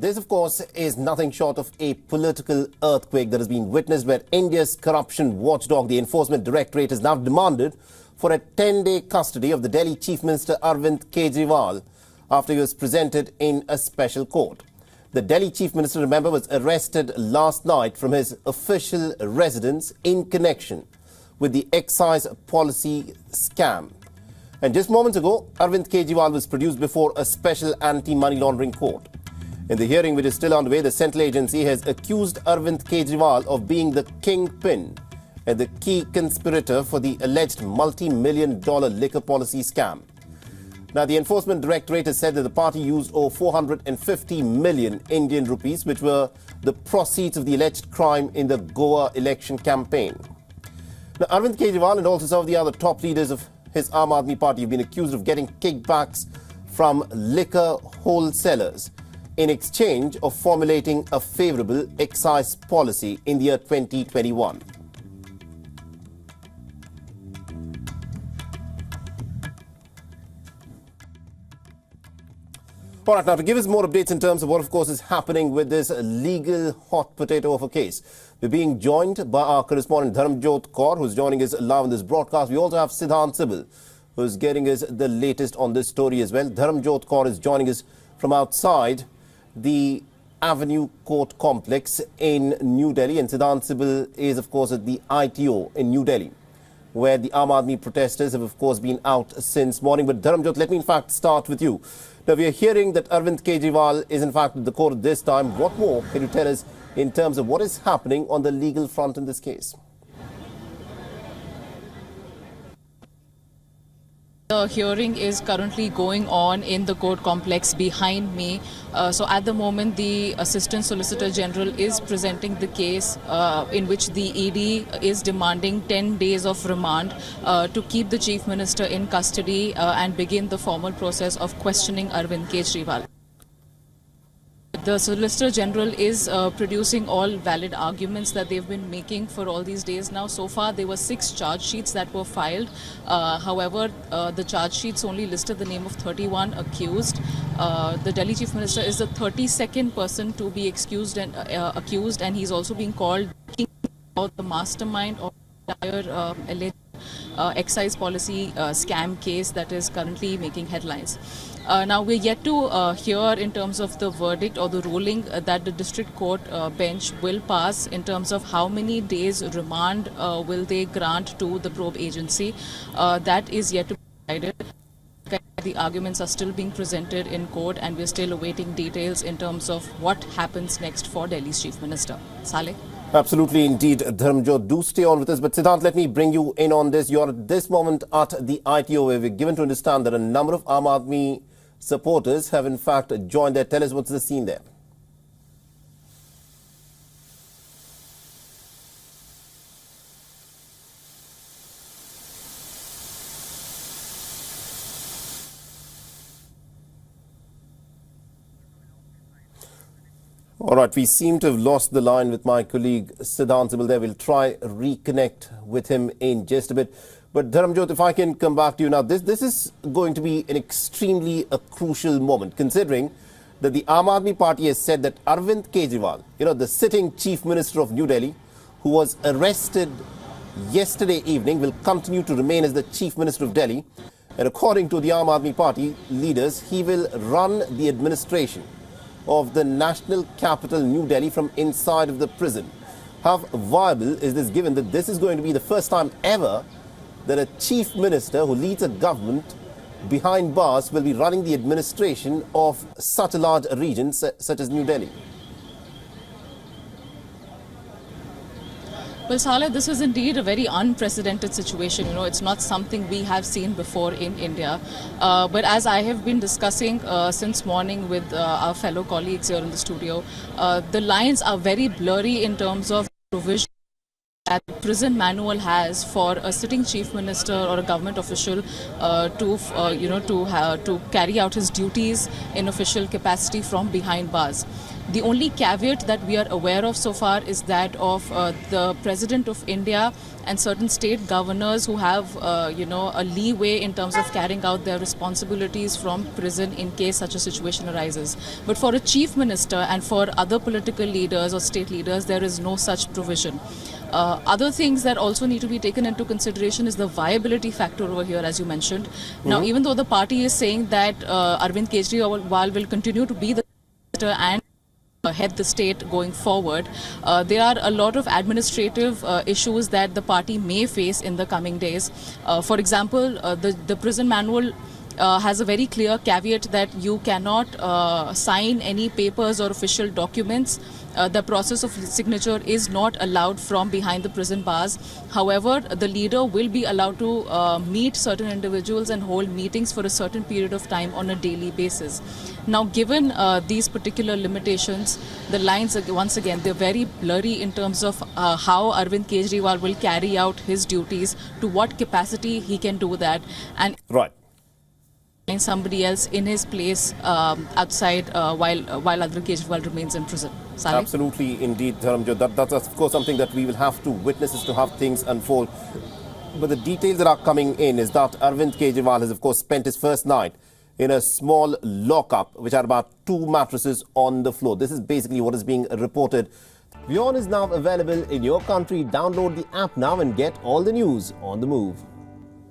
this, of course, is nothing short of a political earthquake that has been witnessed where India's corruption watchdog, the Enforcement Directorate, has now demanded for a 10-day custody of the Delhi Chief Minister Arvind Kejriwal after he was presented in a special court. The Delhi Chief Minister, remember, was arrested last night from his official residence in connection with the Excise Policy Scam. And just moments ago, Arvind Kejriwal was produced before a special anti-money laundering court. In the hearing, which is still underway, the central agency has accused Arvind Kejriwal of being the kingpin and the key conspirator for the alleged multi-million-dollar liquor policy scam. Now, the Enforcement Directorate has said that the party used over 450 million Indian rupees, which were the proceeds of the alleged crime in the Goa election campaign. Now, Arvind Kejriwal and also some of the other top leaders of his Aam Aadmi Party have been accused of getting kickbacks from liquor wholesalers in exchange of formulating a favourable excise policy in the year 2021. All right, now to give us more updates in terms of what, of course, is happening with this legal hot potato of a case, we're being joined by our correspondent Dharamjot Kaur, who's joining us live on this broadcast. We also have Siddhant Sibil, who's getting us the latest on this story as well. Dharamjot Kaur is joining us from outside the Avenue Court complex in New Delhi, and Siddhant Sibil is, of course, at the ITO in New Delhi, where the Aam Aadmi protesters have, of course, been out since morning. But Dharamjot, let me in fact start with you. Now, we are hearing that Arvind Kejriwal is in fact at the court this time. What more can you tell us in terms of what is happening on the legal front in this case? The hearing is currently going on in the court complex behind me. So at the moment, the Assistant Solicitor General is presenting the case in which the ED is demanding 10 days of remand to keep the Chief Minister in custody and begin the formal process of questioning Arvind Kejriwal. The Solicitor General is producing all valid arguments that they've been making for all these days now. So far, there were 6 charge sheets that were filed. However, the charge sheets only listed the name of 31 accused. The Delhi Chief Minister is the 32nd person to be accused, and he's also being called the mastermind of the entire alleged excise policy scam case that is currently making headlines. Now, we're yet to hear in terms of the verdict or the ruling that the district court bench will pass in terms of how many days remand will they grant to the probe agency. That is yet to be decided. The arguments are still being presented in court, and we're still awaiting details in terms of what happens next for Delhi's Chief Minister. Saleh? Absolutely, indeed. Dharamjot, do stay on with us. But Siddhant, let me bring you in on this. You're at this moment at the ITO, where we're given to understand that a number of Aam Aadmi supporters have in fact joined there. Tell us what's the scene there. All right, we seem to have lost the line with my colleague Siddhant Sibil there. We'll try reconnect with him in just a bit. But Dharamjot, if I can come back to you now, this is going to be an extremely crucial moment, considering that the Aam Aadmi Party has said that Arvind Kejriwal, the sitting Chief Minister of New Delhi, who was arrested yesterday evening, will continue to remain as the Chief Minister of Delhi. And according to the Aam Aadmi Party leaders, he will run the administration of the national capital, New Delhi, from inside of the prison. How viable is this, given that this is going to be the first time ever that a chief minister who leads a government behind bars will be running the administration of such a large region such as New Delhi? Well, Saleh, this is indeed a very unprecedented situation. It's not something we have seen before in India. But as I have been discussing since morning with our fellow colleagues here in the studio, the lines are very blurry in terms of provision that the prison manual has for a sitting chief minister or a government official to carry out his duties in official capacity from behind bars. The only caveat that we are aware of so far is that of the President of India and certain state governors who have, a leeway in terms of carrying out their responsibilities from prison in case such a situation arises. But for a chief minister and for other political leaders or state leaders, there is no such provision. Other things that also need to be taken into consideration is the viability factor over here, as you mentioned. Now, even though the party is saying that Arvind Kejriwal will continue to be the minister and head the state going forward, there are a lot of administrative issues that the party may face in the coming days. For example, the prison manual has a very clear caveat that you cannot sign any papers or official documents. The process of signature is not allowed from behind the prison bars. However, the leader will be allowed to meet certain individuals and hold meetings for a certain period of time on a daily basis. Now, given these particular limitations, the lines, once again, they're very blurry in terms of how Arvind Kejriwal will carry out his duties, to what capacity he can do that, and Right. somebody else in his place outside while Arvind Kejriwal remains in prison. Saleh? Absolutely, indeed, Dharamjot. That's of course something that we will have to witness as to how things unfold. But the details that are coming in is that Arvind Kejriwal has, of course, spent his first night in a small lockup, which are about 2 mattresses on the floor. This is basically what is being reported. WION is now available in your country. Download the app now and get all the news on the move.